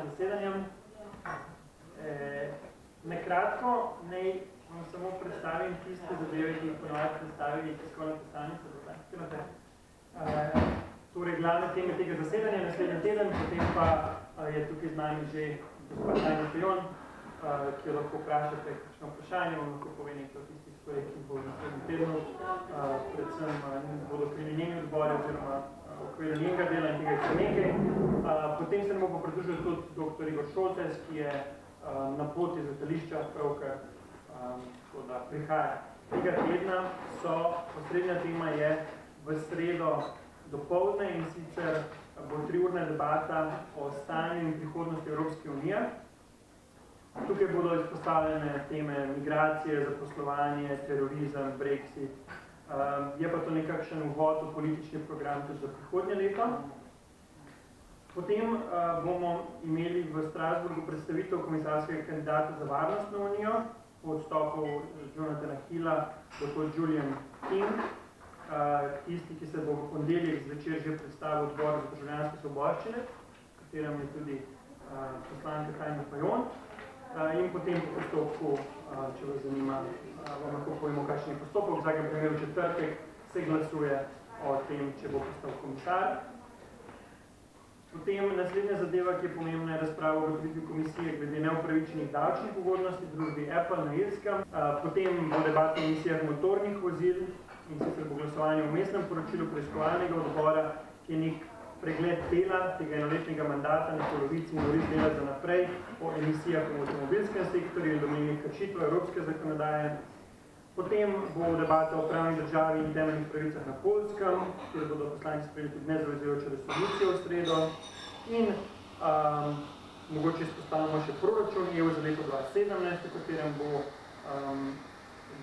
danem zasedanjem. Nakratko naj vam samo predstavim tiste zadeve, ki jih ponovadi predstavili tiskovne predstavnice. Torej, glavne teme tega zasedanja naslednji teden, potem pa je tukaj z nami že gospod Tanja Fajon, ki jo lahko vprašate kakšno vprašanje, vam lahko pove nekaj o tistih stvari, ki bo v naslednji tednu, predvsem bodo krili njeni odbori oziroma okviru njenega dela in tega je nekaj. Potem se nam bo pridružil tudi dr. Igor Šoltes, ki je na poti z letališča, pravkar tako da prihaja. Tega tedna osrednja tema je v sredo dopoldne in sicer bo 3-urna debata o stanju in prihodnosti Evropske unije. Tukaj bodo izpostavljene teme migracije, zaposlovanje, terorizem, Brexit. Je pa to nekakšen uvod v politični program tudi za prihodnje leto. Potem bomo imeli v Strasburgu predstavitev komisarskega kandidata za varnostno unijo, po odstopu Jonathana Hilla, dr. Julian King, tisti, ki se bo v ponedeljek zvečer že predstavil odbor za državljanske svoboščine, v katerem je tudi poslanka Tanja Fajon. In potem po postopku, če vas zanima, vam lahko povemo, kakšen je postopek. V vsakem primeru četrtek se glasuje o tem, če bo postal komisar. Potem naslednja zadeva, ki je pomembna, je razprava o ugotovitvi komisije glede neupravičenih davčnih ugodnosti družbi Apple na Irskem. Potem bo debata o emisijah motornih vozil in sicer bo glasovanje o vmesnem poročilu preiskovalnega odbora, ki je nek pregled dela tega enoletnega mandata na polovici in oris dela za naprej o emisijah v avtomobilskem sektorju in domnevnih kršitev evropske zakonodaje. Potem bo debata o pravni državi in temeljnih pravicah na Poljskem, kjer bodo poslanci sprejeli tudi nezavezujočo resolucijo v sredo. In mogoče izpostavimo še proračun EU za leto 2017, v katerem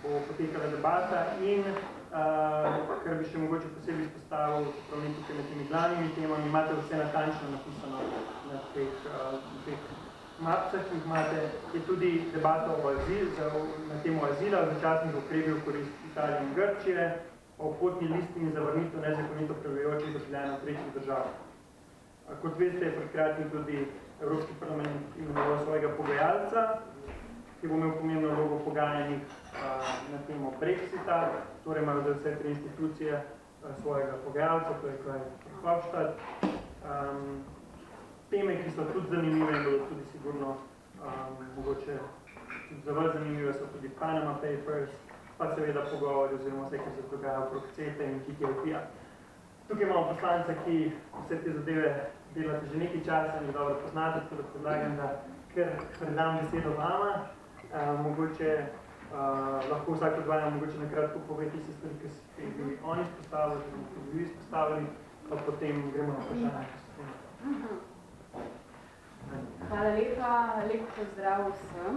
bo potekala debata in kar bi še mogoče posebej izpostavil, čeprav ni tukaj med temi glavnimi temami, imate vse natančno napisano na teh mapcah, ki jih imate, je tudi debata na temo azila, začasnih ukrepov v korist Italije in Grčije, o potni listini za vrnitev nezakonito prebivajočih državljanov tretjih držav. Kot veste, je pred kratkim tudi Evropski parlament imenoval svojega pogajalca, ki bo imel pomembno vlogo v pogajanjih na temo Brexita, torej imajo za vse tri institucije svojega pogajalca, to je Verhofstadt. Teme, ki so tudi zanimive in bodo tudi sigurno mogoče za vas zanimive, so tudi Panama Papers, pa seveda pogovori oziroma vse, ki se dogaja okrog CETA in TTIP-ja. Tukaj imamo poslance, ki vse te zadeve delate že nekaj časa in dobro poznate, tako da predlagam, da ker predam besedo vama, mogoče lahko vsak od vama mogoče nakratko pove tiste stvari, ki bi oni izpostavili, ki bi vi izpostavili, pa potem gremo na vprašanje. Hvala lepa, lep pozdrav vsem.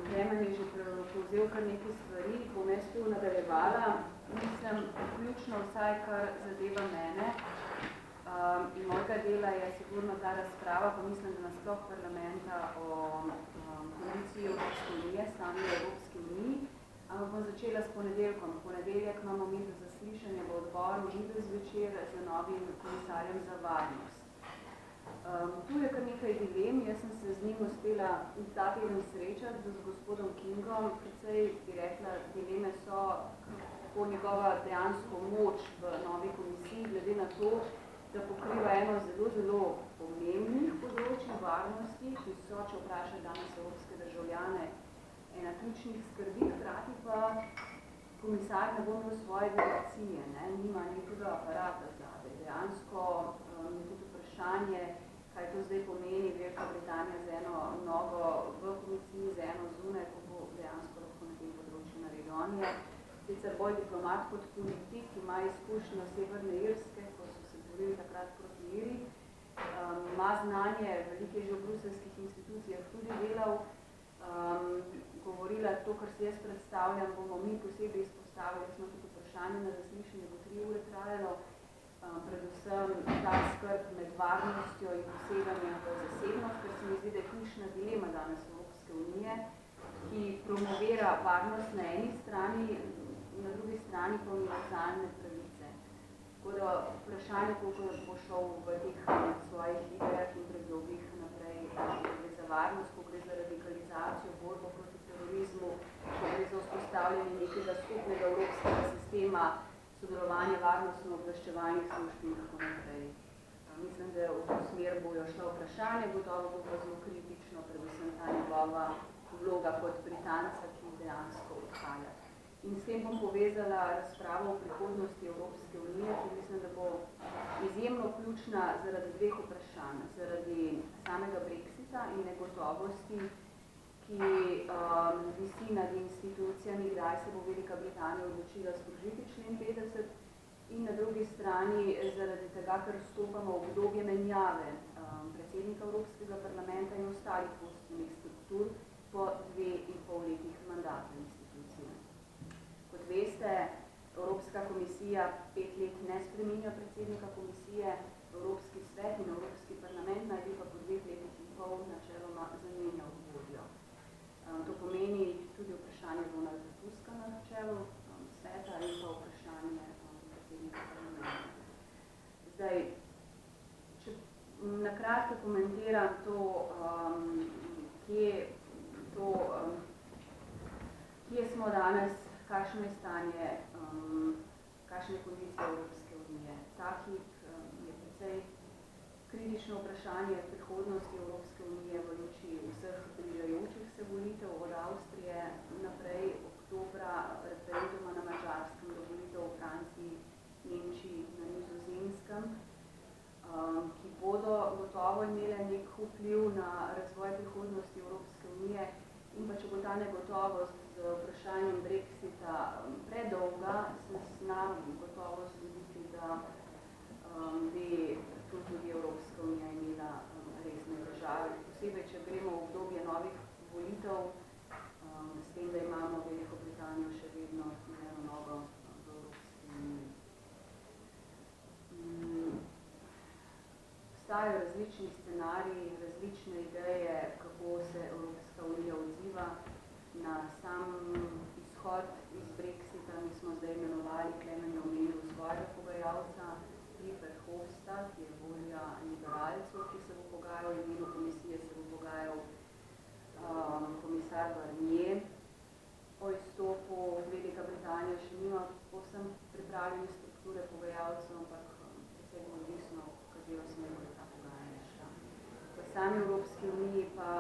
Klemen je že povzel kar nekaj stvari, bom jaz tu nadaljevala. Mislim, vključno vsaj, kar zadeva mene in mojega dela je sigurno ta razprava, pa mislim, da nasploh parlamenta o kondiciji Evropske unije, stanju Evropske unije. Ampak bom začela s ponedeljkom. V ponedeljek imamo mi zaslišanje v odboru in zvečer z novim komisarjem za varnost. Tu je kar nekaj dilem, jaz sem se z njim uspela ta teden srečati z gospodom Kingom, precej bi rekla, dileme so kako njegova dejansko moč v novi komisiji, glede na to, da pokriva eno zelo pomembnih področij varnosti, ki so, če vprašajo danes evropske državljane, ena ključnih skrbi, hkrati pa komisar ne bo imel svoje direkcije, nima nekega aparata zade. Dejansko je tudi vprašanje, kaj to zdaj pomeni Velika Britanija z eno nogo v komisiji, z eno zunaj, ko bo dejansko lahko na tem področju naredil. On je sicer bolj diplomat kot politik, ima izkušnjo Severne Irske, ko so se borili takrat proti Iri, ima znanje, velike že v bruselskih institucijah tudi delal, govorila to, kar se jaz predstavljam, bomo mi posebej izpostavili, smo tudi vprašanje na zaslišanje, bo 3 ure trajalo, predvsem ta skrb med varnostjo in poseganjem v zasebnost, ker se mi zdi, da je ključna dilema danes Evropske unije, ki promovira varnost na eni strani, na drugi strani pa univerzalne pravice. Tako da vprašanje, koliko bo šel v teh svojih idejah in predlogih na naprej, ko gre za varnost, ko gre za radikalizacijo, borbo proti terorizmu, ko gre za vzpostavljanje nekega skupnega evropskega sistema, sodelovanje varnostno-obveščevalnih služb in tako naprej. Mislim, da v to smer bojo šla vprašanje, gotovo bo pa zelo kritično, predvsem ta njegova vloga kot Britanca, ki dejansko odhaja. In s tem bom povezala razpravo o prihodnosti Evropske unije, ki mislim, da bo izjemno ključna zaradi dveh vprašanj. Zaradi samega Brexita in negotovosti, ki visi nad institucijami, kdaj se bo Velika Britanija odločila sprožiti člen 50, in na drugi strani zaradi tega, ker vstopamo v obdobje menjave predsednika Evropskega parlamenta in ostalih vodstvenih struktur po 2,5 letih mandata institucije. Kot veste, Evropska komisija 5 let ne spreminja predsednika komisije, Evropski svet in Evropski parlament naj bi pa po 2 letih in pol načeloma zamenjal vodjo. To pomeni tudi vprašanje Donalda Tuska na čelu sveta in pa vprašanje predsednika parlamenta. Zdaj, če nakratko komentiram to, kje smo danes, kakšno je stanje, kakšna je kondicija Evropske unije. Ta hip je precej kritično vprašanje prihodnosti Evropske unije v luči vseh bližajočih se volitev od Avstrije naprej, oktobra, referenduma na Madžarskem, do volitev v Franciji, Nemčiji, na Nizozemskem, ki bodo gotovo imele nek vpliv na razvoj prihodnosti Evropske unije. In pa če bo ta negotovost z vprašanjem Brexita predolga, se zna gotovo zgoditi, da bi tudi Evropska unija imela resne težave. Posebej, če gremo v obdobje novih volitev, s tem, da imamo Veliko Britanijo še vedno eno nogo v Evropski uniji. Obstajajo različni scenariji, različne ideje, kako se Evropska unija odziva na sam izhod iz Brexita. Mi smo zdaj imenovali, Klemen je omenil svojega pogajalca, Verhofstadt, ki je volja liberalcev, ki se bo pogajal, in imenu komisije se bo pogajal komisar Barnier. O izstopu Velika Britanija še nima povsem pripravljene strukture pogajalcev, ampak predvsem odvisno, v katero smer bo ta pogajanja šla. V sami Evropski uniji pa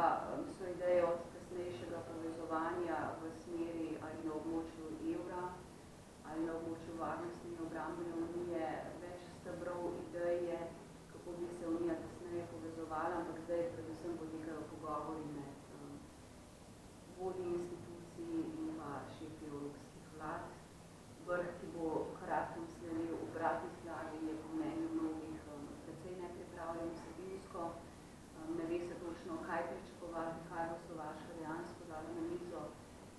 so ideje od kasnejšega povezovanja v smeri ali na območju evra ali na območju varnostne in obrambne unije, več stebrov ideje, kako bi se unija kasneje povezovala, ampak zdaj predvsem potekajo pogovori med vodji institucij in pa šefi evropskih vlad. Vrh, ki bo kratko sledil v Bratislavi, je po mnenju mnogih precej nepripravljen vsebinsko. Ne ve se točno, kaj pričakovati, kaj bo Slovaška dejansko dala na mizo.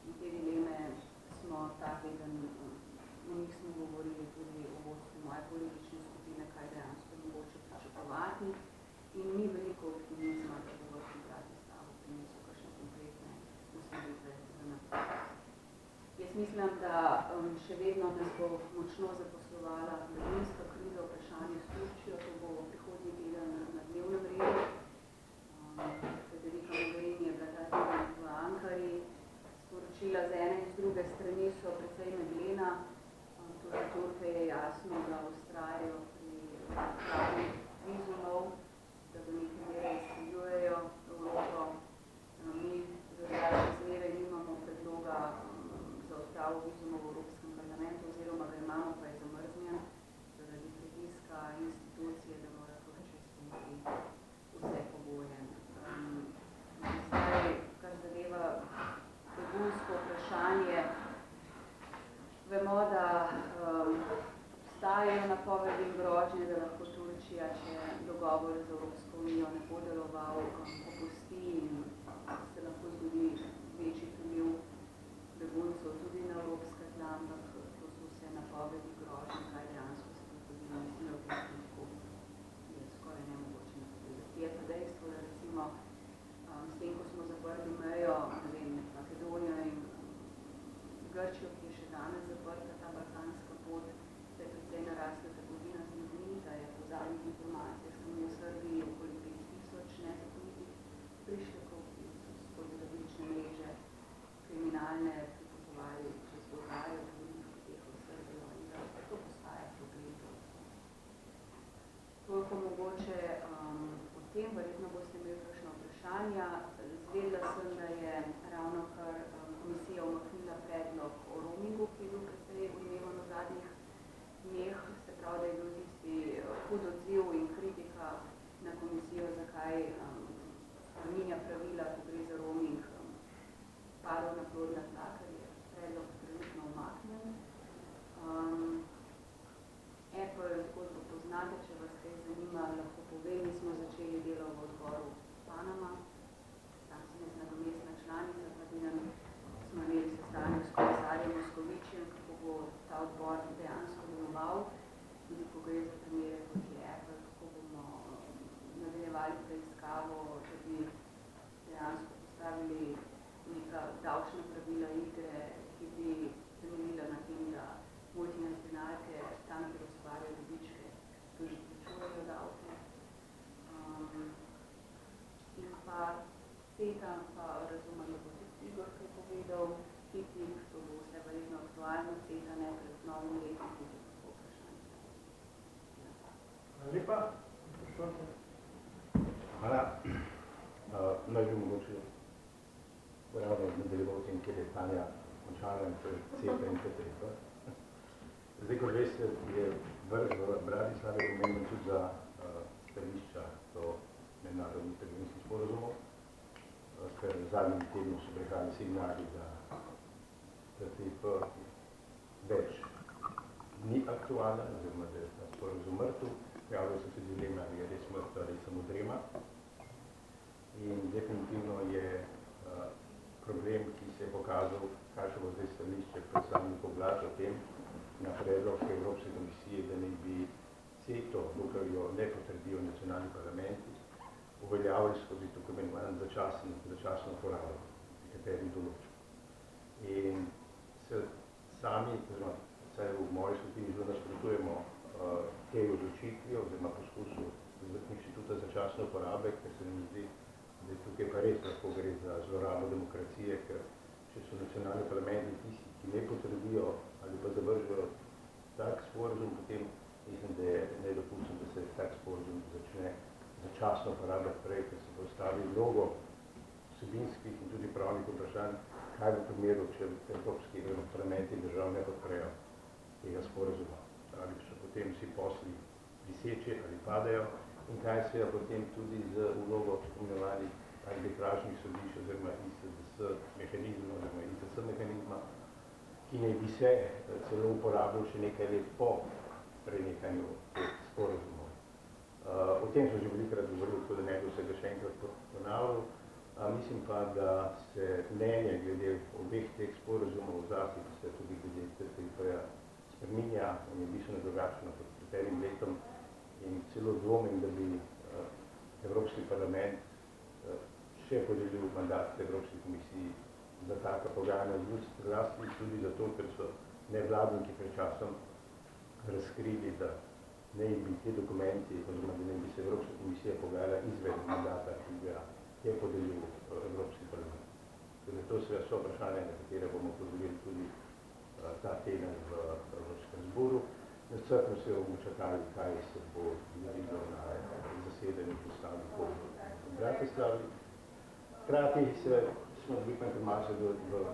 In te dileme smo ta teden, o njih smo govorili tudi o vodstvu moje politične skupine, kaj dejansko mogoče pričakovati. In ni veliko optimizma, da bo vrh v Bratislavi prinesel kakšne konkretne usmeritve za naprej. Jaz mislim, da še vedno nas bo močno zaposlovala begunska kriza, vprašanje s Turčijo, to bo prihodnji teden na dnevnem redu. Federica Mogherini je bila ta teden v Ankari. Sporočila z ene in z druge strani so precej meglena. Tudi Turke je jasno, da vztrajajo pri pravnih vizumov, da do neke mere izsiljujejo Evropo. Mi zmeraj nimamo predloga za odpravo vizumov v Evropskem parlamentu, oziroma ga imamo, pa je zamrznjen zaradi pritiska institucije, da mora Turčija izpolniti vse pogoje. Zdaj, kar zadeva begunsko vprašanje, vemo, da obstajajo napovedi in grožnje, da lahko Turčija, če dogovor z Evropsko unijo ne bo deloval, popusti in se lahko zgodi večji priliv beguncev tudi na evropska tla, ampak to so vse napovedi grožnje, kaj dejansko se bo zgodilo. Mislim, da v tem trenutku je skoraj nemogoče napovedati. Je pa dejstvo, da recimo s tem, ko smo zaprli mejo, Makedonijo in Grčijo, ki je še danes zaprta, ta balkanska pot, da je precej narasla trgovina z ljudmi, da je po zadnjih informacijah samo v Srbiji okoli 5000 nezakonitih prišljekov, ki so skozi različne mreže kriminalne pripotovali čez Bolgarijo, do veliko teh v Srbijo in da to postaja problem. Toliko mogoče o tem, verjetno boste imeli kakšna vprašanja. Zvedela sem, da je ravnokar komisija umaknila predlog o roamingu, ki je bil precej odmevan v zadnjih dneh, se pravi, da je bil tisti hud odziv in kritika na komisijo, zakaj spreminja pravila, ko gre za roaming, padel na plodna tla, ker je predlog trenutno umaknjen. Apple zgodbo poznate, če vas kaj zanima, lahko povem, mi smo začeli delo v odboru Panama, tam sem jaz nadomestna članica, pa smo imeli sestanek s komisarjem Moskovičem, kako bo ta odbor dejansko deloval, tudi ko gre za primere, kot je Apple, kako bomo nadaljevali preiskavo, če bi dejansko postavili neka davčna pravila igre, ki bi temeljila na tem, da multinacionalke tam, kjer ustvarjajo dobičke, tudi plačujejo davke. In pa CETA, pa razumem, da bo tudi Igor kaj povedal, TTIP, to bo vse verjetno aktualno, CETA ne pred novim letom, tudi tako vprašanje. Hvala lepa. Hvala. Naj bi mogoče ravno nadaljeval tem, kjer je Tanja končala in to je CETA in TTIP. Zdaj, kot veste, je vrh v Bratislavi pomemben tudi za stališča do mednarodnih trgovinskih sporazumov, ker v zadnjem tednu so prihajali signali, da TTIP več ni aktualen, oziroma da je ta sporazum mrtev. Pojavljajo se tudi dilema, ali je res mrtev ali samo drema. In definitivno je problem, ki se je pokazal, kakšno bo zdaj stališče predstavnikov vlad o tem, na predlog Evropske komisije, da ne bi CETO, dokler jo ne potrdijo nacionalni parlamenti, uveljavili skozi tako imenovano začasno uporabo nekaterih določb. In se sami, oziroma vsaj v moji skupini zelo nasprotujemo tej odločitvi oziroma poskusu inštituta začasne uporabe, ker se mi zdi, da tukaj pa res lahko gre za zlorabo demokracije, ker če so nacionalni parlamenti tisti, ki ne potrdijo ali pa zavržajo tak sporazum, potem mislim, da je nedopustno, da se tak sporazum začne začasno uporabljati prej, ker se postavi mnogo vsebinskih in tudi pravnih vprašanj, kaj v primeru, če evropski parlamenti držav ne podprejo tega sporazuma. Ali so potem vsi posli viseči ali padajo in kaj se je potem tudi z vlogo spomenovanih arbitražnih sodišč oziroma ISDS mehanizma oziroma ISDS mehanizma, ki ne bi se celo uporabil še nekaj let po prenehanju teh sporazumov. O tem so že velikrat govorili, tako da ne bi vsega še enkrat ponavljal. Mislim pa, da se mnenje glede obeh teh sporazumov zlasti, ki se tudi glede TTIP-ja spreminja in je bistveno drugačno kot pred enim letom in celo dvomim, da bi Evropski parlament še podelil mandat Evropski komisiji za taka pogajanja zlasti tudi zato, ker so nevladniki pred časom razkrili, da ne bi ti dokumenti, oziroma da ne bi se Evropska komisija pogajala izven mandata, ki ga je podelil Evropski parlament. Torej, to so vprašanja, na katere bomo pozorili tudi ta teden v Evropskem zboru. Nestrpno se bomo čakali, kaj se bo naredilo na zasedanju predstavnikov v Bratislavi. Hkrati smo dobili informacijo, da v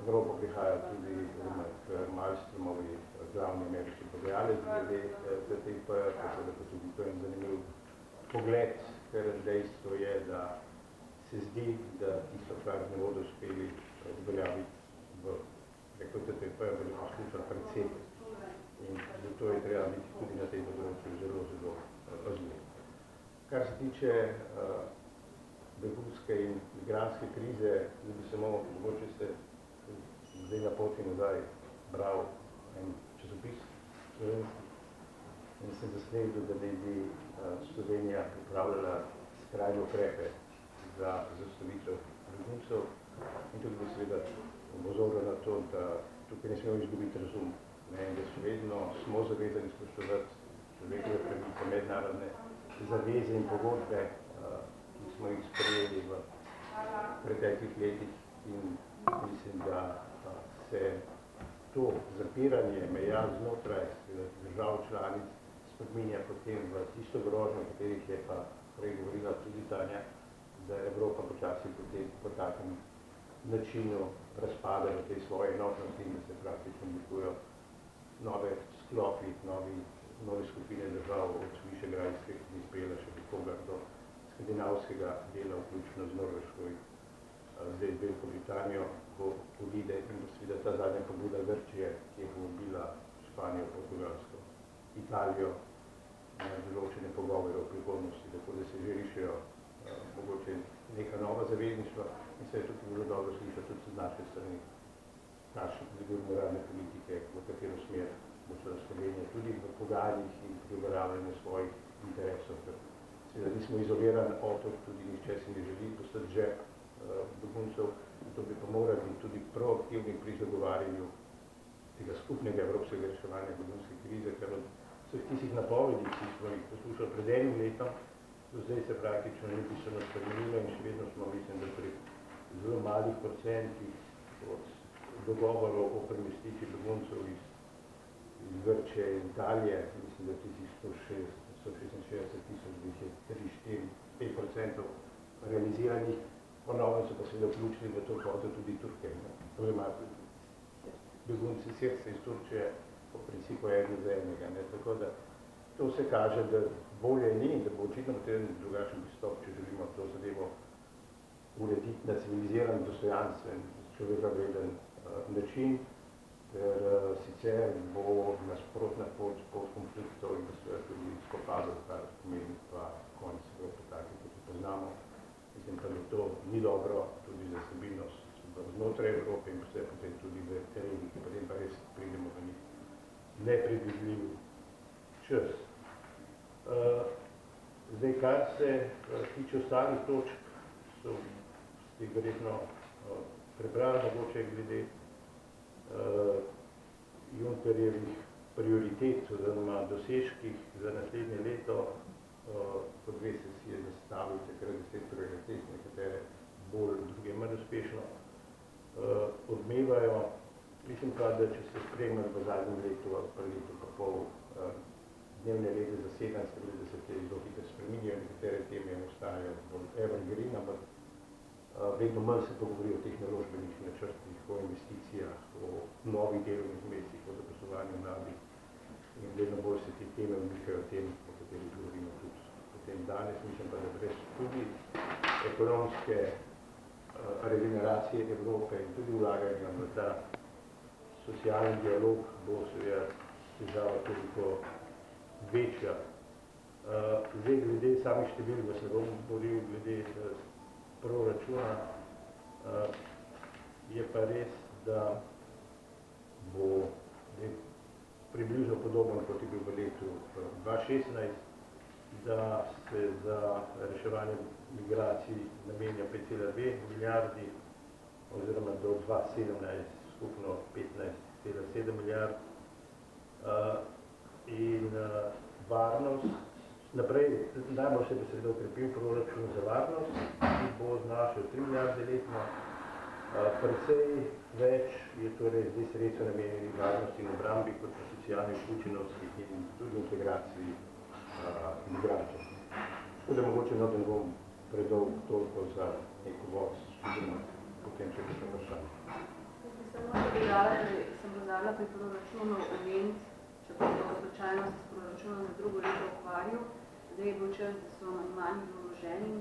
Evropo prihaja tudi k Malmstromovi glavni ameriški pogajalec glede TTIP-ja, tako da tudi to je zanimiv pogled, ker dejstvo je, da se zdi, da tisto, kar ne bodo uspeli uveljaviti v TTIP-ja, bodo poskušali predseti. In zato je treba biti tudi na tej področju zelo, zelo pazljiv. Kar se tiče begunske in migrantske krize, da bi samo mogoče se zdaj na poti nazaj bral en časopis slovenski in sem zasledil, da ne bi Slovenija pripravljala skrajne ukrepe za zastavitev beguncev in tudi bi seveda opozoril na to, da tukaj ne smemo izgubiti razum. Da še vedno smo zavezani spoštovati človekove pravice, mednarodne zaveze in pogodbe, ki smo jih sprejeli v preteklih letih in mislim, da se to zapiranje meja znotraj držav članic spreminja potem v tisto grožnjo, o katerih je pa prej govorila tudi Tanja, da Evropa počasi potem po takem načinu razpada v tej svoje enotnosti in da se praktično oblikujejo nove sklopi, nove skupine držav od Višegrajskih iz Beleša do koga do skandinavskega dela, vključno z Norveško in zdaj Veliko Britanijo, ko vide in seveda ta zadnja pobuda Grčije, ki je povabila Španijo, Portugalsko, Italijo na določene pogovore o prihodnosti, tako da se že rišejo mogoče neka nova zavezništva in se je tudi bilo dobro slišati tudi z naše strani naše medsebojne politike, v katero smer bo šla Slovenija tudi v pogajanjih in pri uveljavljanju svojih interesov. Seveda nismo izoliran otok, tudi nihče si ne želi postati žep beguncev, to bi pa morali biti tudi proaktivni pri zagovarjanju tega skupnega evropskega reševanja begunske krize, ker od vseh tistih napovedi, ki smo jih poslušali pred enim letom, do zdaj se praktično ni bistveno spremenilo in še vedno smo, mislim, da pri zelo malih procentih od dogovorov o premestitvi beguncev iz Grčije in Italije, mislim, da tistih 166 tisoč, da jih je 3-4-5% realiziranih, ponovno so pa seveda vključili v to kvoto tudi Turke. To ima begunci srce iz Turčije po principu enega za enega. Tako da to vse kaže, da bolje ni in da bo očitno potreben drugačen pristop, če želimo to zadevo urediti na civiliziran, dostojanstven, človekovreden način, ker sicer bo nasprotna pot konfliktov in da se tudi spopadov, kar pomeni pa konec Evrope taki, kot jo poznamo. Mislim pa, da to ni dobro tudi za stabilnost znotraj Evrope in vse potem tudi v regiji, ki potem pa res pridemo v njih nepredvidljiv čas. Zdaj, kar se tiče ostalih točk, ste verjetno prebrali mogoče glede Junckerjevih prioritet oziroma dosežkih za naslednje leto. Kot veste, si je zastavil takrat 10 prioritet, nekatere bolj, druge manj uspešno odmevajo. Mislim pa, da če ste spremljali v zadnjem letu ali pa letu pa pol dnevne rede zasedanj, ste bili, da se te zelo hitro spreminjajo, nekatere teme ostajajo bolj evergreen, ampak vedno manj se pogovori o teh naložbenih načrtih, o investicijah, o novih delovnih mestih, o zaposlovanju mladih in vedno bolj se te teme umikajo tem, o katerih govorimo tudi potem danes. Mislim pa, da brez tudi ekonomske regeneracije Evrope in tudi vlaganja v ta socialni dialog bo seveda težava toliko večja. Zdaj, glede samih številk, vas ne bom govoril glede proračuna, je pa res, da bo približno podoben, kot je bil v letu 2016, da se za reševanje migracij namenja 5,2 milijardi oziroma do 2017 skupno 15,7 milijard in varnost. Naprej, najbolj se bi seveda ukrepil proračun za varnost, ki bo znašel 3 milijarde letno. Precej več je torej zdaj sredstva namenjenih varnosti in obrambi kot pa socialni vključenosti in tudi integraciji migrantov. Tako da mogoče ne bom predolg toliko za neko voz, potem če bi se vprašali. Samo dodala, da sem pozabila pri proračunu omeniti, čeprav to slučajno se s proračunom za drugo leto ukvarjal, zdaj je bil čas, da so amandmaji vloženi.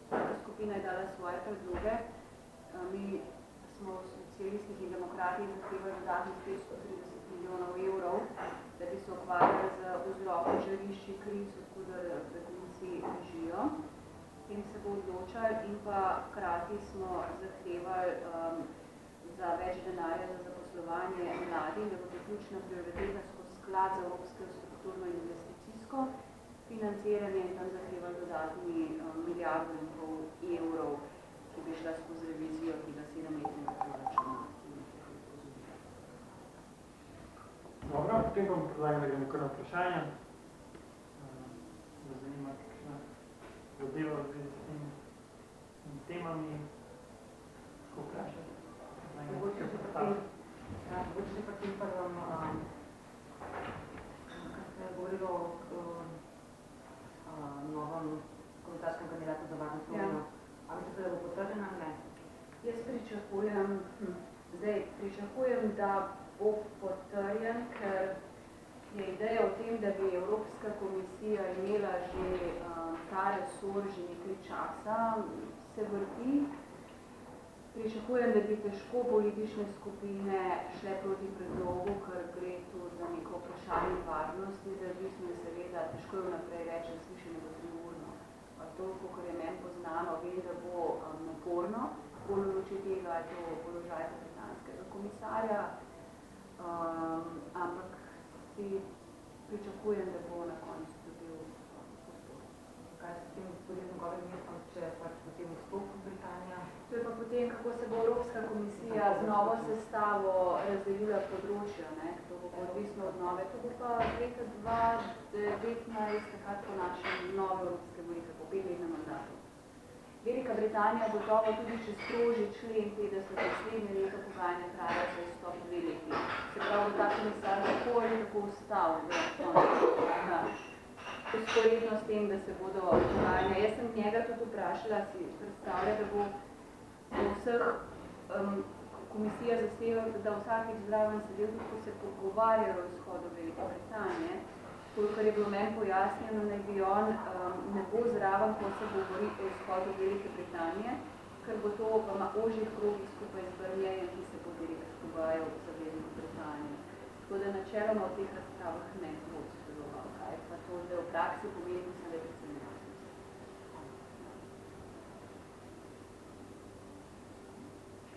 Vsaka skupina je dala svoje predloge. Mi smo v socialistih in demokratih zahtevali dodatnih 530 milijonov evrov, da bi se ukvarjali z vzroki žarišči kriz, odkuda begunci bežijo. Tem se bo odločali in pa hkrati smo zahtevali za več denarja za zaposlovanje mladih, da bo to ključna prioriteta skozi sklad za evropsko strukturno investicijsko financiranje in tam zahtevali dodatni 1,5 milijarde evrov, ki bi šla skozi revizijo tega 7-letnega proračuna. Dobro, potem bom predlagam, da gremo kar na vprašanje. Da zanima kakšna zadeva v zvezi s tem. temami, tako vprašati. Mogoče še pri tem prvem, kar ste govorili o novem komisarskem kandidatu za varnost unijo. A mislite, da bo potrjen ali ne? Jaz pričakujem, da bo potrjen, ker je ideja o tem, da bi Evropska komisija imela že ta resor že nekaj časa, se vrti. Pričakujem, da bi težko politične skupine šle proti predlogu, ker gre tu za neko vprašanje varnosti, neodvisno je seveda, težko je vnaprej reči, da sliši negovorno. To, kot je meni poznano, vem, da bo naporno, bolj v luči tega, je to položaj britanskega komisarja, ampak si pričakujem, da bo na koncu dobil podporo. Kaj se s tem tudi z njegovim mestom, če pač potem vstop v Britanija? To je pa potem, kako se bo Evropska komisija z novo sestavo razdelila področja, ne? To bo odvisno od nove. To bo pa leta 2019, takrat po našem nove evropske volitve, po 5-letnem mandatu. Velika Britanija gotovo tudi še stroži člen 50 naslednje leto pogajanja traja za izstop 2 leti. Se pravi, da ta komisar tako ali tako ustal, da usporedno s tem, da se bodo pogajanja. Jaz sem njega tudi vprašala, si predstavlja, da bo vseh komisija zahteva, da vsakič zraven sedel, ko se pogovarjajo o izhodu Velike Britanije. Kolikor je bilo meni pojasnjeno, naj bi on ne bo zraven, ko se govori o izhodu Velike Britanije, ker bo to v ožjih krogih skupaj z Barnierjem, ki se bo direkt pogajal za Veliko Britanijo. Tako da načeloma v teh razpravah ne bo sodeloval. Kaj pa to zdaj v praksi pomeni, mislim, da je predvsem jasno.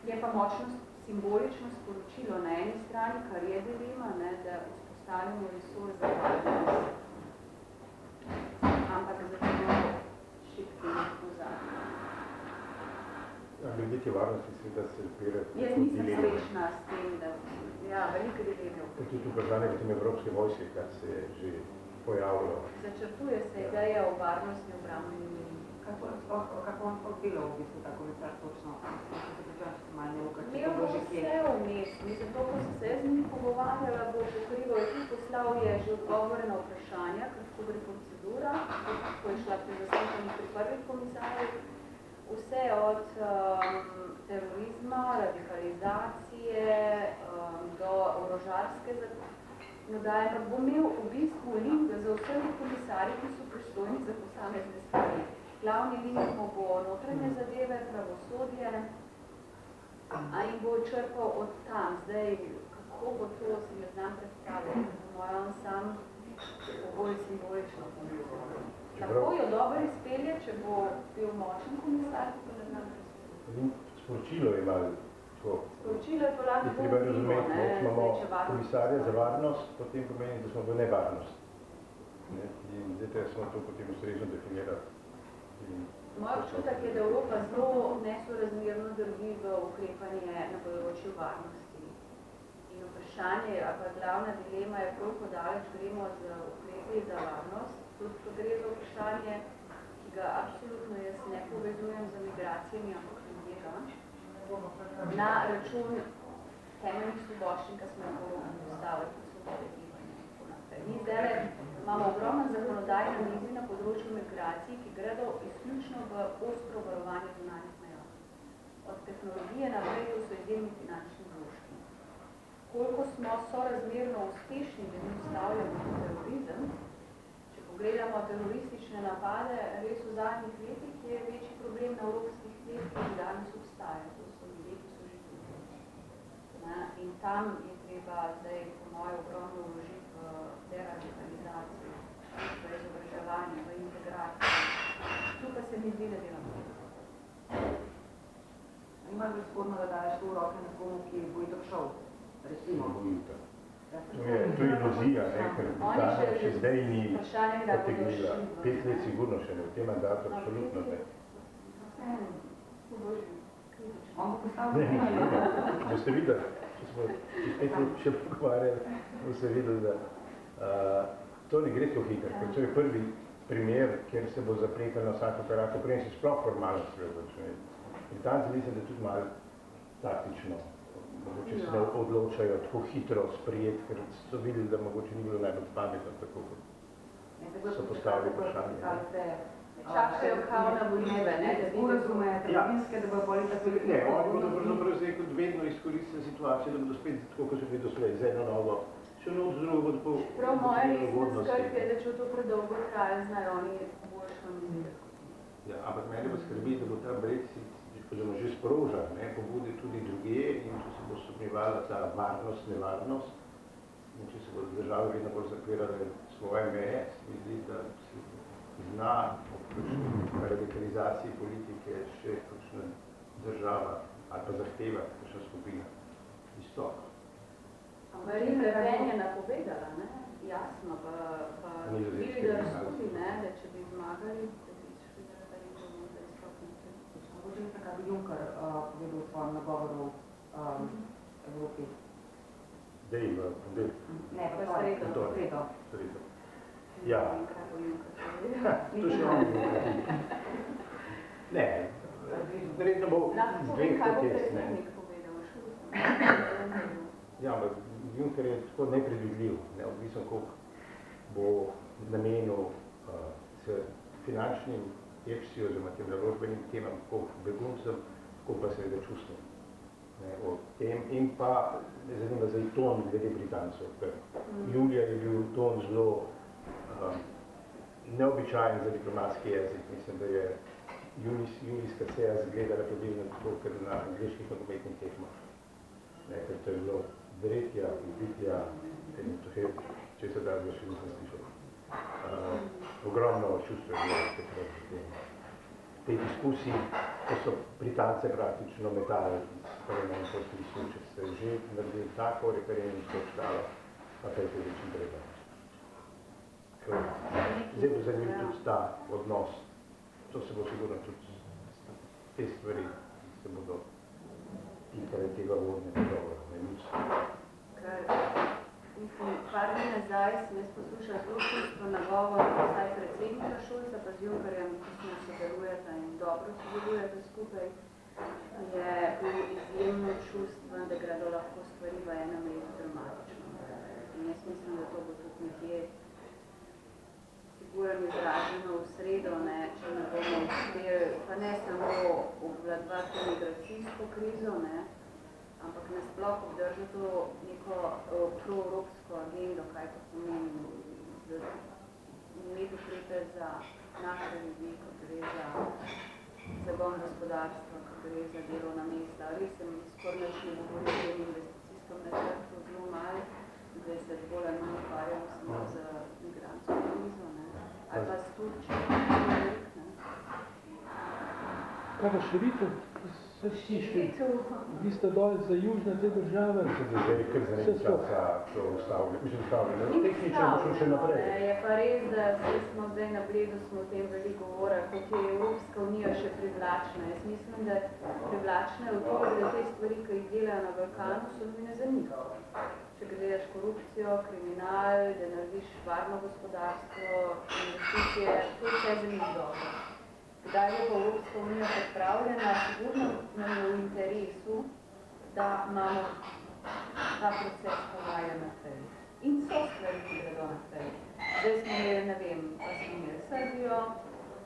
Je pa močno simbolično sporočilo na eni strani, kar je dilema, ne, da vzpostavimo resor za varnost. Ampak zato šibki pozadnje. Glede te varnosti sveta se odpira... Jaz nisem srečna s tem, da... Ja, veliko dileme. Tudi vprašanje potem evropske vojske, kar se je že pojavilo. Začrtuje se ideja o varnosti obrambni liniji. Kako on odbilo v bistvu ta komisar točno? Imel bo vse vmes. Zato, ko sem se z njim pogovarjala, bo pokrival tudi poslal je že odgovore na vprašanja, kako gre procedura, ko je šla pri zaslišanju pri prvih komisarjih. Vse od terorizma, radikalizacije do orožarske zakonodaje, pa bo imel v bistvu link za vseh komisarji, ki so pristojni za posamezne stvari. Glavni link mu bo notranje zadeve, pravosodje, in bo črpal od tam. Zdaj, kako bo to, si ne znam predstavljati, moj on sam bolj simbolično pomislil. Lahko jo dobro izpelje, če bo bil močen komisar, pa ne znam predstavljati. Sporočilo je malo to. Sporočilo je pa lahko bolj treba razumeti, ne? Če imamo komisarja za varnost, potem pomeni, da smo v nevarnost. Ne? In zdaj smo to potem ustrezno definirati. Moj občutek je, da Evropa zelo nesorazmerno drvi v ukrepanje na področju varnosti. In vprašanje, ali pa glavna dilema je, koliko daleč gremo z ukrepi za varnost, tudi ko gre za vprašanje, ki ga absolutno jaz ne povezujem z migracijami, ampak njega, na račun temeljnih svoboščin, ki smo jih morali postaviti v svobode gibanja. Mi zdaj imamo ogromno zakonodaj na mizi na področju migracij, ki gredo izključno v ostro varovanje zunanjih meja. Od tehnologije naprej to so izjemni finančni vložki. Koliko smo sorazmerno uspešni, da mi ustavljamo terorizem, če pogledamo teroristične napade, res v zadnjih letih je večji problem na evropskih tleh, ki danes obstaja. To so ljudje, ki so že tudi. In tam je treba zdaj po moje ogromno vložiti v deradikalizacijo, v izobraževanje, v integracijo. Tukaj se mi zdi, da delamo. Nima bi sporno, da daješ to v roke nekomu, ki bo itak šel, recimo. To je iluzija, ker ta še zdaj ni potegnila. 5 let sigurno še ne, v tem mandatu absolutno ne. On bo postavil boste videli, če smo čez 5 let še pogovarjali, boste videli, da to ne gre to hitro, ker to je prvi primer, kjer se bo zapletel na vsako korako, preden se sploh formalno spreobračuje. Britanci mislim, da tudi malo taktično, mogoče se ne odločajo tako hitro sprijeti, ker so videli, da mogoče ni bilo najbolj pametno, tako kot so postavili vprašanje. Čakajo kao na volitve, ne, da bi razumejo trgovinske, da bojo bolj tako ljudi. Ne, oni bodo pravzaprav zdaj kot vedno izkoristili situacijo, da bodo spet tako, kot so bili doslej, z eno novo, še novo z drugo bodo po prav moja resna skrb je, da če to predolgo traja, znajo oni boljšo misliti. Ja, ampak mene pa skrbi, da bo ta Brexit že sprožal, ne, pobude tudi druge in če se bo stopnjevala ta varnost, nevarnost in če se bodo države vedno bolj zapirale svoje meje, mi zdi, da se zna ob radikalizaciji politike še kakšna država ali pa zahteva kakšna skupina izstop. Marine Le Pen je napovedala, ne? Jasno, pa Wilders tudi, ne, da če bi zmagali, da bi šli na referendum za izstop. Mogoče bi kaj bi Juncker povedal v svojem nagovoru Evropi? Zdaj v ponedeljek. Ne, pa sredo. Sredo. Ja. To še on ne, verjetno bo dveh protest, ne. Ja, ampak Juncker je tako nepredvidljiv, neodvisno koliko bo namenil s finančnim EPSI oziroma tem naložbenim temam, koliko beguncem, koliko pa seveda čustvom. O tem in pa me zanima za ton glede Britancov, ker julija je bil ton zelo neobičajen za diplomatski jezik. Mislim, da je julijska seja zgledala približno tako, ker na angliških nogometnih tekmah. Ker to je bilo vretja, izbitja, če se da še nisem slišal. Ogromno čustvo je bilo takrat v tem. Te diskusiji, ko so Britance praktično metali iz parlamenta slišali, če ste že naredili tako referendum, so obstalo, pa kaj te večin treba. Zdaj bo zanimiv tudi ta odnos. To se bo sigurno tudi te stvari, se bodo tikale tega vodnega govora, ne nič. Mislim, par dni nazaj sem jaz poslušala zelo čustvo nagovor, vsaj predsednika Šulca, pa z Junckerjem, ki se sodelujeta in dobro sodelujeta skupaj, je bil izjemno čustven, da gredo lahko stvari v enem letu dramatično. In jaz mislim, da to bo tudi nekje sigurno izraženo v sredo, ne, če ne bomo uspeli, pa ne samo obvladovati migracijsko krizo, ne, ampak nasploh obdržati to neko proevropsko agendo, kaj to pomeni, imeti ukrepe za naše ljudi, ko gre za zagon gospodarstva, ko gre za delovna mesta. Res sem skoraj nič ne govoril o tem investicijskem načrtu zelo malo, zdaj se bolj ali manj ukvarjamo samo z migrantsko krizo, ne, ali pa s Turčijo. Kaj pa širitev? Vi ste dol za južne te države? Zdaj, ker za nekaj časa to ustavili. Mislim, ustavili. Tehnično bo šlo še naprej. Je pa res, da smo zdaj na Bledu smo o tem veliko govorili, kot je Evropska unija še privlačna. Jaz mislim, da privlačna je v to, da te stvari, ki jih delajo na Balkanu, so nujne za njih. Če gledaš korupcijo, kriminal, da narediš varno gospodarstvo, investicije, to je vse za njih dobro. Kdaj je pa Evropska unija pripravljena, sigurno nam je v interesu, da imamo ta proces povaja naprej. In so stvari, ki gredo naprej. Zdaj smo imeli, ne vem, pa smo imeli Srbijo,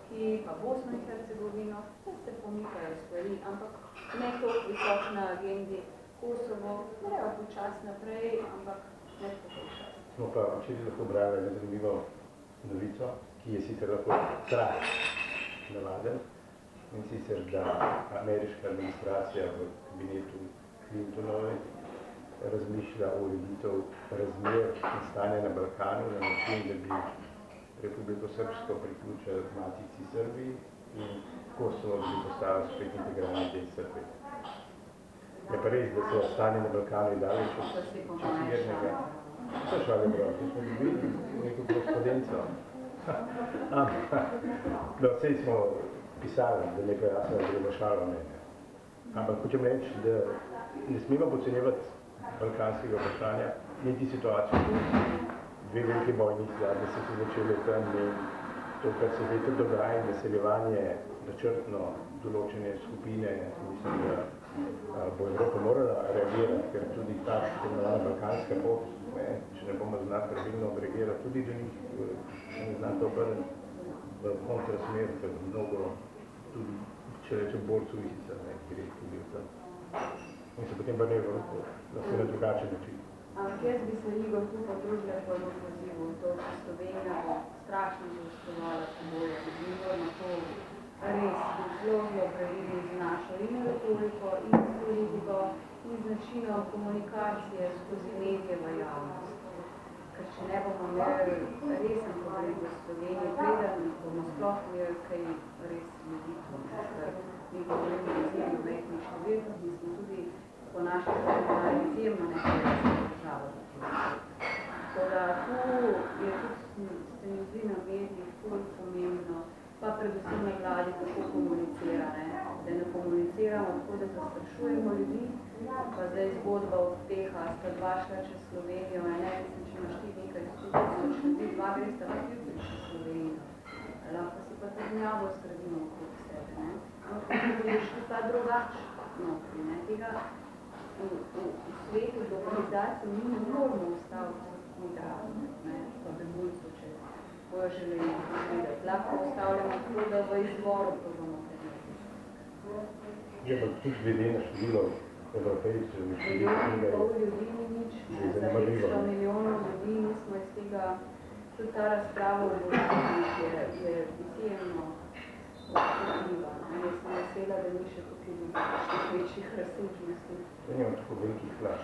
ki pa Bosno in Hercegovino, da se pomikajo stvari, ampak ne toliko visok na agendi Kosovo, grejo počas naprej, ampak ne tako počas. Smo pa včeraj lahko brali eno zanimivo novico, ki je sicer lahko traj navaden, in sicer, da ameriška administracija v kabinetu Clintonove razmišlja o ureditev razmer in stanja na Balkanu na način, da bi Republiko Srpsko priključili matici Srbiji in Kosovo bi postalo spet integralni del Srbije. Je pa res, da se stanje na Balkanu je daleč od čistega. To je švali prav, to smo dobili neko korespondenco. No, vsej smo pisali, da nekaj jasno je bilo šalo mene. Ampak hočem reči, da ne smemo podcenjevati balkanskega vprašanja, niti situacijo. Dve velike vojni zadnje so se začele tam in to, kar se zdaj tudi dogaja, in naseljevanje načrtno določene skupine, mislim, da bo Evropa morala reagirati, ker tudi ta imenovana balkanska pot, če ne bomo znati pravilno odreagirati, tudi do njih, če ne znate obrniti v kontrasmer, ker mnogo tudi, če rečem, bolj suicica, ki res tudi v tem. In se potem vrnejo v Evropo, lahko na drugačen način. Ampak jaz bi se Igor tu podružila po jednom pozivu, to, da Slovenija bo strašno zaostrovala poboje, da mi moramo to res zelo previdno z našo in retoriko, in s politiko, in z načinom komunikacije skozi medije v javnost. Ker če ne bomo imeli resen pogled v Sloveniji, preden bomo sploh imeli kaj res ljudi, ker mi govorimo izjemno majhni številkah, mi smo tudi po naših strani izjemno nekaj državo. Tako da tu je tudi, se mi zdi na medijih, ful pomembno, pa predvsem na vladi, kako komunicira, ne? Da ne komuniciramo tako, da zastrašujemo ljudi, pa zdaj zgodba od teha, sta dva šla čez Slovenijo, ne, mislim, če imaš ti nekaj 100 ljudi, dva gresta pa tudi čez Slovenijo. Lahko si pa tudi njavo skrbimo okrog sebe, ne? Ampak je še ta drugač notri, ne? Tega v svetu globalizacije mi ne moramo ustaviti migrantov, ne? Pa beguncev, če bojo želeli videti. Lahko ustavljamo tako, da v izvoru to bomo prednosti. Je pa tudi glede na število Evropejcev, Pol ljudi ni nič, za 500 milijonov ljudi mi smo iz tega, tudi ta razprava v Evropi je izjemno občutljiva. Jaz sem vesela, da ni še tukaj večjih razsežnosti. Da nimam tako velikih flaš.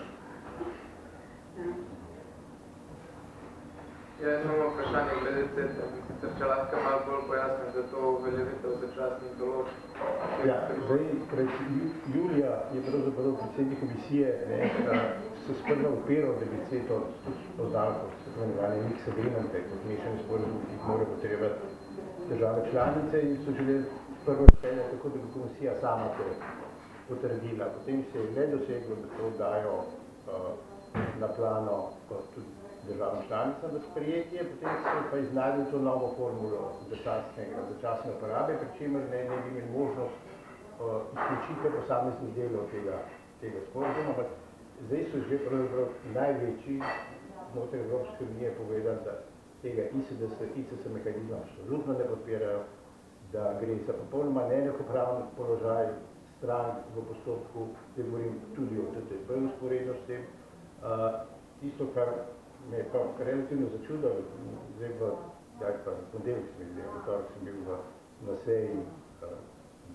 Ja, imamo vprašanje glede CETA, bi sicer če lahko malo bolj pojasnim, da to uveljavitev začasnih določb. Ja, zdaj, pred julija je pravzaprav predsednik komisije se sprva upiral, da bi CETO oddal kot tako imenovane mix agreemente, kot mešani sporazum, ki jih mora potrebati države članice in so želeli prvo izpeljati tako, da bi komisija sama to potrdila. Potem se je le doseglo, da to dajo na plano tudi državam članicam v sprejetje, potem so pa iznajdli to novo formulo začasne uporabe, pri čemer ne bi imeli možnost izključitve posameznih delov tega sporazuma, ampak zdaj so že pravzaprav največji znotraj Evropske unije povedali, da tega ICS mehanizma absolutno ne podpirajo, da gre za popolnoma neenakopraven položaj strank v postopku, da govorim tudi o TTIP usporedno s tem. Tisto, kar me je pa relativno začudilo, zdaj v ponedeljek sem bil na seji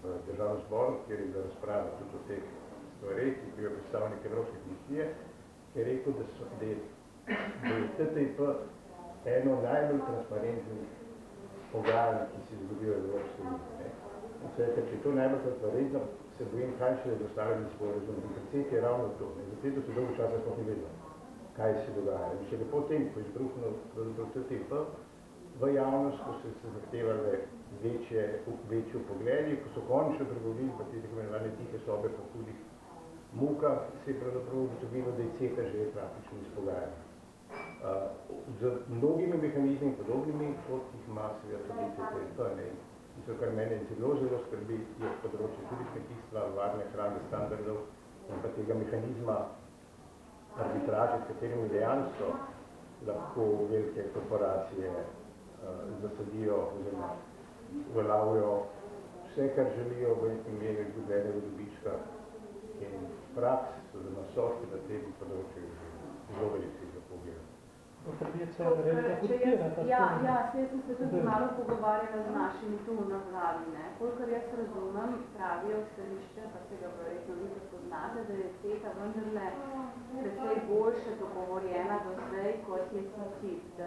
v državnem zboru, kjer je bila razprava tudi o teh stvareh, ki je predstavnik Evropske komisije, ki je rekel, da je TTIP eno najbolj transparentnih pogajanj, ki se zgodijo v Evropske unije. Če je to najbolj transparentno, se bojim, kaj še je dostavljeni sporazum. In predvsej je ravno to. Zato se dolgo časa sploh ni vedelo, kaj se dogaja. In še lepo tem, ko je izbruhnil TTIP, v javnost, ko so se zahtevali večji pogledi, ko so končno pregovorili pa te tako imenovane tihe sobe po hudih mukah, se je pravzaprav ugotovilo, da je CETA že praktično izpogajana. Z mnogimi mehanizmi, podobnimi, kot jih ima seveda tudi TTIP. Tisto, kar mene zelo skrbi, je področje tudi kmetijstva, varne hrane, standardov in pa tega mehanizma arbitraže, s katerimi dejansko lahko velike korporacije zasadijo oziroma uveljavljajo vse, kar želijo v imenu izgubljenega dobička in praks oziroma sodbe na tem področju zelo veliki za pogled. Ja, sem se tudi malo pogovarjala z našimi tu na vladi, ne. Kolikor jaz razumem, pravijo stališče, pa se ga verjetno vi poznate, da je CETA vendarle precej boljše dogovorjena do zdaj, kot je TTIP, da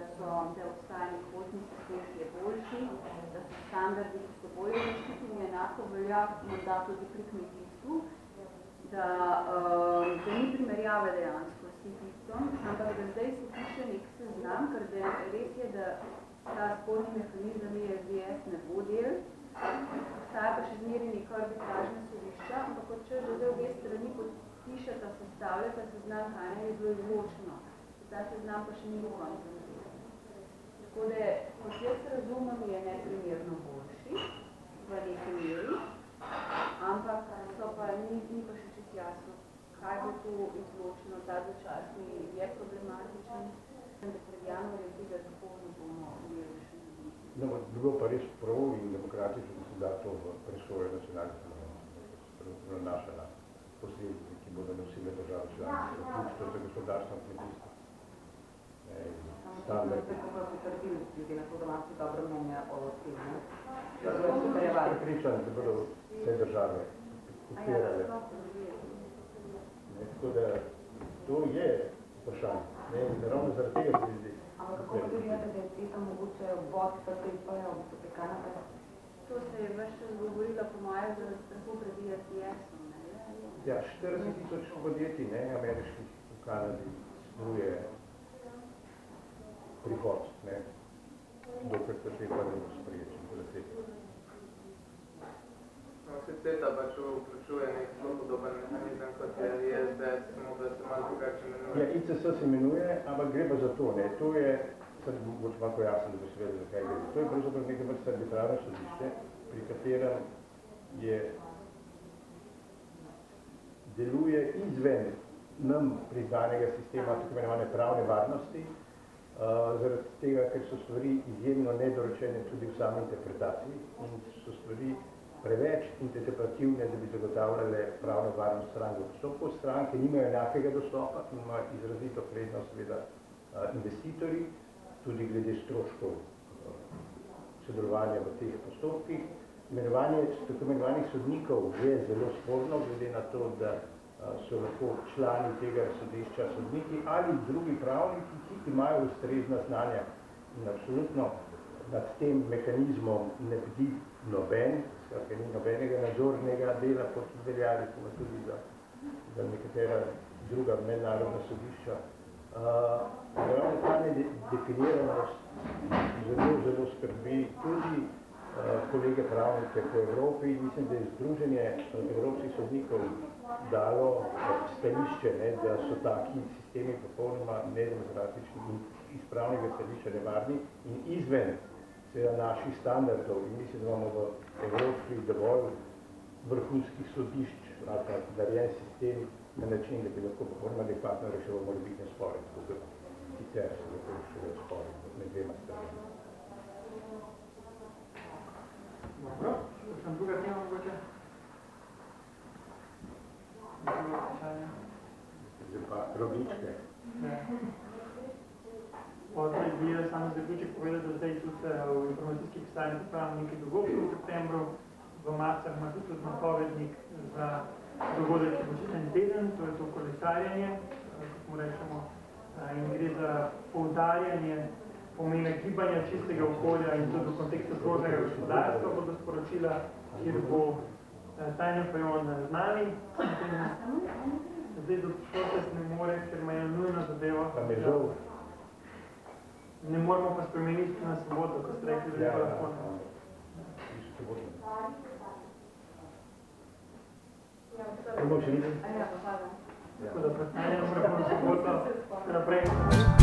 obstajani kvotni sistem, ki je boljši, da so standardi, ki so bolje zaščiteni, enako velja morda tudi pri kmetijstvu, da ni primerjave dejansko s TTIP-om, ampak da zdaj se piše nek seznam, ker res je, da ta sporni mehanizem ISDS ne bo del, obstaja pa še zmeri neka arbitražna sodišča, ampak kot če že zdaj obe strani podpišeta, sestavljata seznam, kaj ne je bilo izločeno. Ta seznam pa še ni v koncu. Tako da, kot jaz razumem, je neprimerno boljši v neki meri, ampak so pa, ni pa še čisto jasno, kaj bo tu izločeno, ta začasni je problematičen, da pred januarjem tega tako ne bomo imeli še ljudi. No, bi bilo pa res prav in demokratično, da se da to v presoje nacionalnih parlamentov, nanaša na posledice, ki bodo nosile države članice, vključno za gospodarstvo in kmetijstvo. Samo da ste kako potrdili, glede na to, da imate dobro mnenje o tem, ne? Prepričan, da bodo vse države podpirale. Tako da to je vprašanje. Ravno zaradi tega se zdi. Ampak kako potrebujete, da je CETA mogoče vod TTIP-ja, v bistvu kaj naprej? To se je več čas govorila, po mojem, da strahu pred ISDS-om, ne? Ja, 40,000 podjetij, ne, ameriških v Kanadi, snuje prihod, ne, dokaj TTIP-a ne bo sprejet. No, se CETA pač vključuje nek zelo podoben mehanizem, kot je ISDS, samo da se malo drugače imenuje. Ja, ICS se imenuje, ampak gre pa za to, ne, to je, sem mogoče malo pojasnil, da bo se vedel, zakaj gre. To je pravzaprav nekaj vrste arbitrarno sodišče, pri katerem deluje izven nam priznanega sistema tako imenovane pravne varnosti, zaradi tega, ker so stvari izjemno nedorečene tudi v sami interpretaciji in so stvari preveč interpretativne, da bi zagotavljale pravno varnost strank v postopku. Stranke nimajo enakega dostopa in imajo izrazito prednost seveda investitorji, tudi glede stroškov sodelovanja v teh postopkih. Imenovanje tako imenovanih sodnikov je zelo sporno, glede na to, da so lahko člani tega sodišča sodniki ali drugi pravniki, ki imajo ustrezna znanja. In absolutno nad tem mehanizmom ne bdi noben, skratka ni nobenega nadzornega dela pod veljavi, tudi za nekatera druga mednarodna sodišča. Ravno ta nedefiniranost zelo skrbi tudi kolege pravnike po Evropi. Mislim, da je Združenje evropskih sodnikov dalo stališče, ne, da so taki sistemi popolnoma nedemokratični in iz pravnega stališča nevarni in izven naših standardov. In mislim, da imamo v Evropi dovolj vrhunskih sodišč, narejen sistem na način, da bi lahko popolnoma adekvatno reševal morebitne spore, tako da sicer se lahko reševajo spore med dvema stranima. Dobro, še druga tema mogoče? Druga vprašanja? Zdaj pa rogličke. Zdaj bi samo zaključek povedal, da zdaj tudi v informacijski pisarni pripravljamo nekaj dogodkov v septembru. V marcah ima tudi napovednik za dogodek, ki bo čez en teden, to je to kolesarjenje, kot mu rečemo, in gre za poudarjanje pomena gibanja čistega okolja in tudi v kontekstu krožnega gospodarstva bodo sporočila, kjer bo Tanja Fajon z nami. Zdaj do šolce ne more, ker ima eno nujno zadevo. Pa me žal. Ne moramo pa spremeniti na svobodo, ko ste rekli, da je pa lahko. Kaj bo še videti? Ja, pa hvala. Tako da pa Tanja ne more pa v soboto naprej.